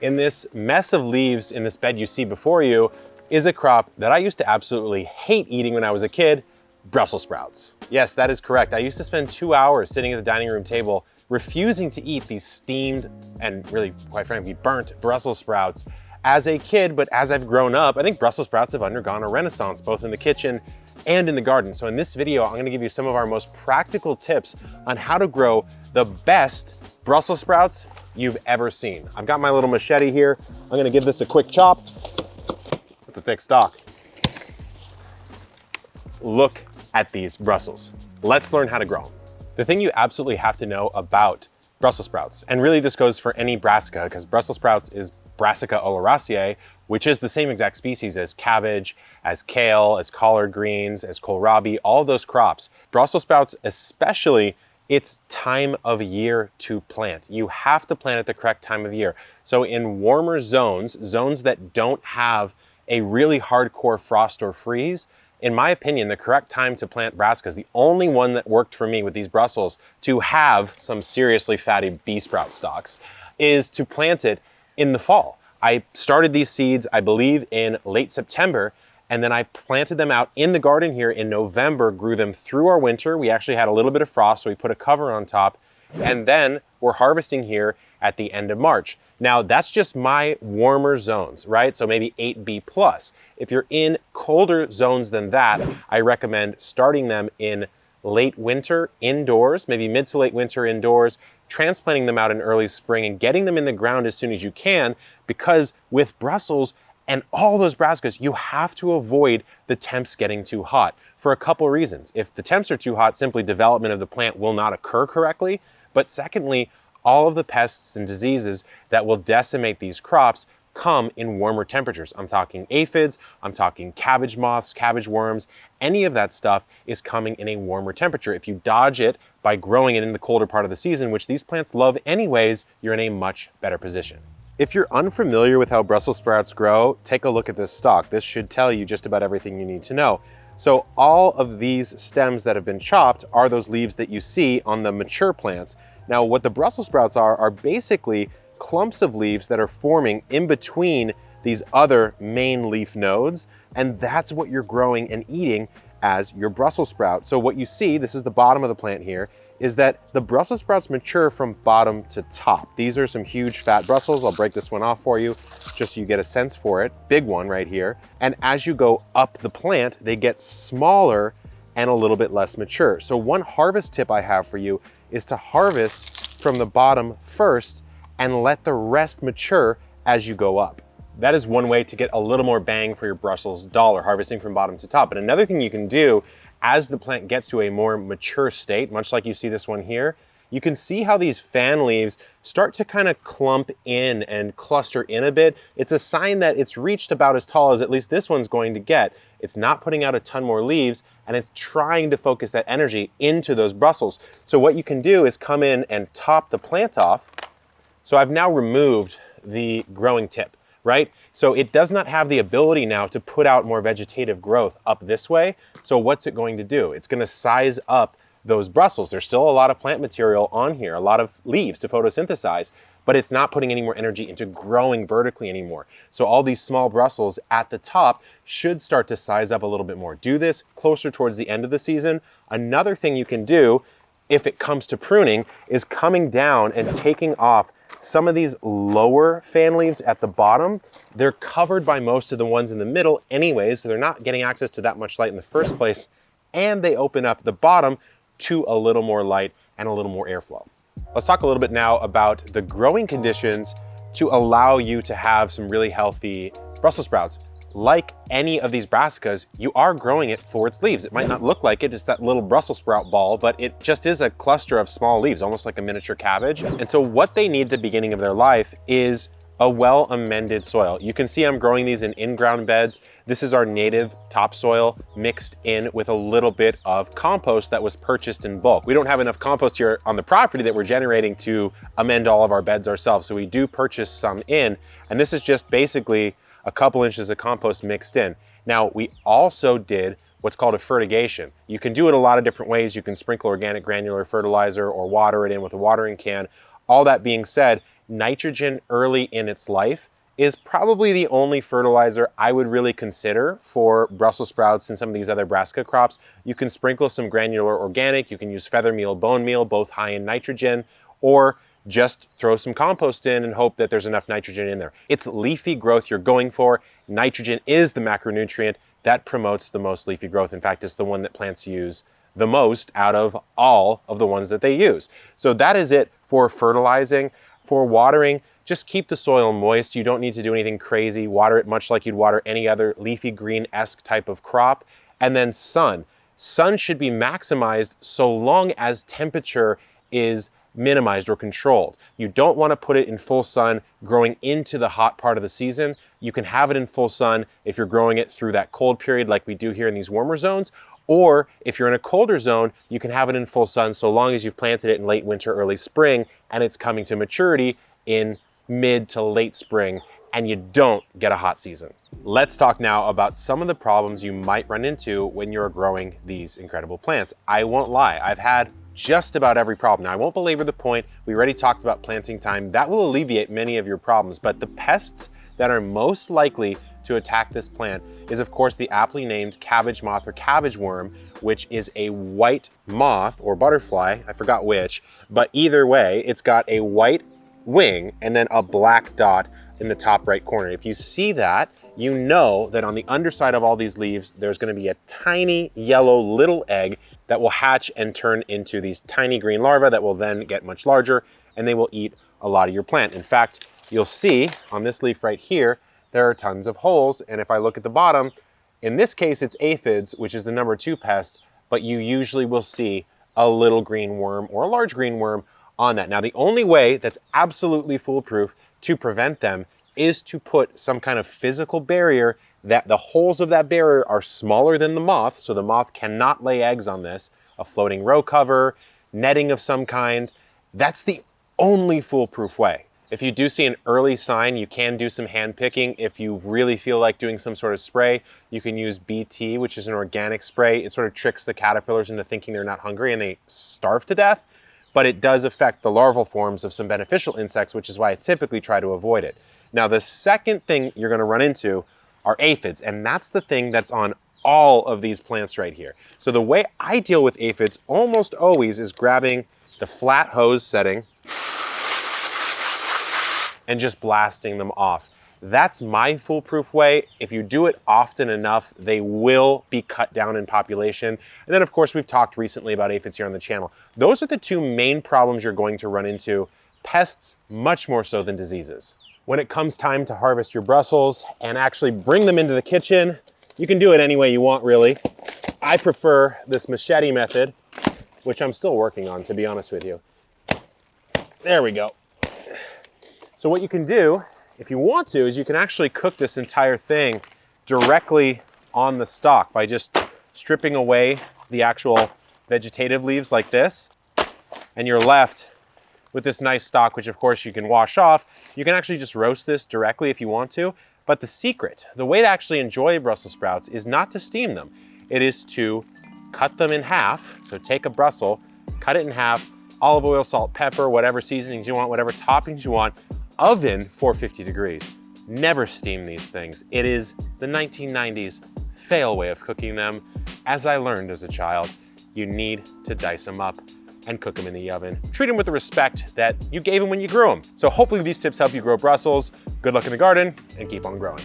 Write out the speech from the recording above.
In this mess of leaves in this bed you see before you is a crop that I used to absolutely hate eating when I was a kid, Brussels sprouts. Yes, that is correct. I used to spend 2 hours sitting at the dining room table refusing to eat these steamed and really, quite frankly, burnt Brussels sprouts as a kid, but as I've grown up, I think Brussels sprouts have undergone a renaissance, both in the kitchen and in the garden. So in this video, I'm gonna give you some of our most practical tips on how to grow the best Brussels sprouts you've ever seen. I've got my little machete here. I'm gonna give this a quick chop. It's a thick stalk. Look at these Brussels. Let's learn how to grow them. The thing you absolutely have to know about Brussels sprouts, and really this goes for any brassica, because Brussels sprouts is Brassica oleracea, which is the same exact species as cabbage, as kale, as collard greens, as kohlrabi, all those crops. Brussels sprouts especially, it's time of year to plant. You have to plant at the correct time of year. So in warmer zones, zones that don't have a really hardcore frost or freeze, in my opinion, the correct time to plant brassicas, the only one that worked for me with these Brussels to have some seriously fatty bee sprout stalks, is to plant it in the fall. I started these seeds, I believe, in late September, and then I planted them out in the garden here in November, grew them through our winter. We actually had a little bit of frost, so we put a cover on top, and then we're harvesting here at the end of March. Now, that's just my warmer zones, right? So maybe 8B plus. If you're in colder zones than that, I recommend starting them in late winter indoors, maybe mid to late winter indoors, transplanting them out in early spring and getting them in the ground as soon as you can, because with Brussels and all those brassicas, you have to avoid the temps getting too hot for a couple reasons. If the temps are too hot, simply development of the plant will not occur correctly. But secondly, all of the pests and diseases that will decimate these crops come in warmer temperatures. I'm talking aphids, I'm talking cabbage moths, cabbage worms, any of that stuff is coming in a warmer temperature. If you dodge it by growing it in the colder part of the season, which these plants love anyways, you're in a much better position. If you're unfamiliar with how Brussels sprouts grow, take a look at this stalk. This should tell you just about everything you need to know. So all of these stems that have been chopped are those leaves that you see on the mature plants. Now, what the Brussels sprouts are basically clumps of leaves that are forming in between these other main leaf nodes, and that's what you're growing and eating as your Brussels sprout. So what you see, this is the bottom of the plant here, is that the Brussels sprouts mature from bottom to top. These are some huge fat Brussels. I'll break this one off for you just so you get a sense for it. Big one right here. And as you go up the plant, they get smaller and a little bit less mature. So one harvest tip I have for you is to harvest from the bottom first and let the rest mature as you go up. That is one way to get a little more bang for your Brussels dollar, harvesting from bottom to top. But another thing you can do as the plant gets to a more mature state, much like you see this one here, you can see how these fan leaves start to kind of clump in and cluster in a bit. It's a sign that it's reached about as tall as at least this one's going to get. It's not putting out a ton more leaves, and it's trying to focus that energy into those Brussels. So what you can do is come in and top the plant off. So I've now removed the growing tip, right? So it does not have the ability now to put out more vegetative growth up this way. So what's it going to do? It's going to size up those Brussels. There's still a lot of plant material on here, a lot of leaves to photosynthesize, but it's not putting any more energy into growing vertically anymore. So all these small Brussels at the top should start to size up a little bit more. Do this closer towards the end of the season. Another thing you can do if it comes to pruning is coming down and taking off some of these lower fan leaves at the bottom. They're covered by most of the ones in the middle anyways, so they're not getting access to that much light in the first place, and they open up the bottom to a little more light and a little more airflow. Let's talk a little bit now about the growing conditions to allow you to have some really healthy Brussels sprouts. Like any of these brassicas, you are growing it for its leaves. It might not look like it, it's that little Brussels sprout ball, but it just is a cluster of small leaves, almost like a miniature cabbage. And so what they need at the beginning of their life is a well-amended soil. You can see I'm growing these in in-ground beds. This is our native topsoil mixed in with a little bit of compost that was purchased in bulk. We don't have enough compost here on the property that we're generating to amend all of our beds ourselves, so we do purchase some in, and this is just basically a couple inches of compost mixed in. Now, we also did what's called a fertigation. You can do it a lot of different ways. You can sprinkle organic granular fertilizer or water it in with a watering can. All that being said, nitrogen early in its life is probably the only fertilizer I would really consider for Brussels sprouts and some of these other brassica crops. You can sprinkle some granular organic, you can use feather meal, bone meal, both high in nitrogen, or just throw some compost in and hope that there's enough nitrogen in there. It's leafy growth you're going for. Nitrogen is the macronutrient that promotes the most leafy growth. In fact, it's the one that plants use the most out of all of the ones that they use. So that is it for fertilizing. For watering, just keep the soil moist. You don't need to do anything crazy. Water it much like you'd water any other leafy green-esque type of crop. And then sun. Sun should be maximized so long as temperature is minimized or controlled. You don't want to put it in full sun growing into the hot part of the season. You can have it in full sun if you're growing it through that cold period like we do here in these warmer zones. Or if you're in a colder zone, you can have it in full sun so long as you've planted it in late winter, early spring, and it's coming to maturity in mid to late spring, and you don't get a hot season. Let's talk now about some of the problems you might run into when you're growing these incredible plants. I won't lie, I've had just about every problem. Now, I won't belabor the point. We already talked about planting time. That will alleviate many of your problems, but the pests that are most likely to attack this plant is, of course, the aptly named cabbage moth or cabbage worm, which is a white moth or butterfly, I forgot which, but either way, it's got a white wing and then a black dot in the top right corner. If you see that, you know that on the underside of all these leaves, there's going to be a tiny yellow little egg that will hatch and turn into these tiny green larvae that will then get much larger, and they will eat a lot of your plant. In fact, you'll see on this leaf right here, there are tons of holes. And if I look at the bottom, in this case, it's aphids, which is the number 2 pest, but you usually will see a little green worm or a large green worm on that. Now, the only way that's absolutely foolproof to prevent them is to put some kind of physical barrier that the holes of that barrier are smaller than the moth, so the moth cannot lay eggs on this, a floating row cover, netting of some kind. That's the only foolproof way. If you do see an early sign, you can do some hand picking. If you really feel like doing some sort of spray, you can use BT, which is an organic spray. It sort of tricks the caterpillars into thinking they're not hungry and they starve to death, but it does affect the larval forms of some beneficial insects, which is why I typically try to avoid it. Now, the second thing you're gonna run into are aphids, and that's the thing that's on all of these plants right here. So the way I deal with aphids almost always is grabbing the flat hose setting and just blasting them off. That's my foolproof way. If you do it often enough, they will be cut down in population. And then of course, we've talked recently about aphids here on the channel. Those are the 2 main problems you're going to run into. Pests much more so than diseases. When it comes time to harvest your Brussels and actually bring them into the kitchen, you can do it any way you want, really. I prefer this machete method, which I'm still working on, to be honest with you. There we go. So what you can do, if you want to, is you can actually cook this entire thing directly on the stalk by just stripping away the actual vegetative leaves like this, and you're left with this nice stalk, which of course you can wash off. You can actually just roast this directly if you want to, but the secret, the way to actually enjoy Brussels sprouts is not to steam them. It is to cut them in half. So take a Brussels, cut it in half, olive oil, salt, pepper, whatever seasonings you want, whatever toppings you want, oven 450 degrees. Never steam these things. It is the 1990s fail way of cooking them. As I learned as a child, you need to dice them up and cook them in the oven. Treat them with the respect that you gave them when you grew them. So hopefully these tips help you grow Brussels. Good luck in the garden and keep on growing.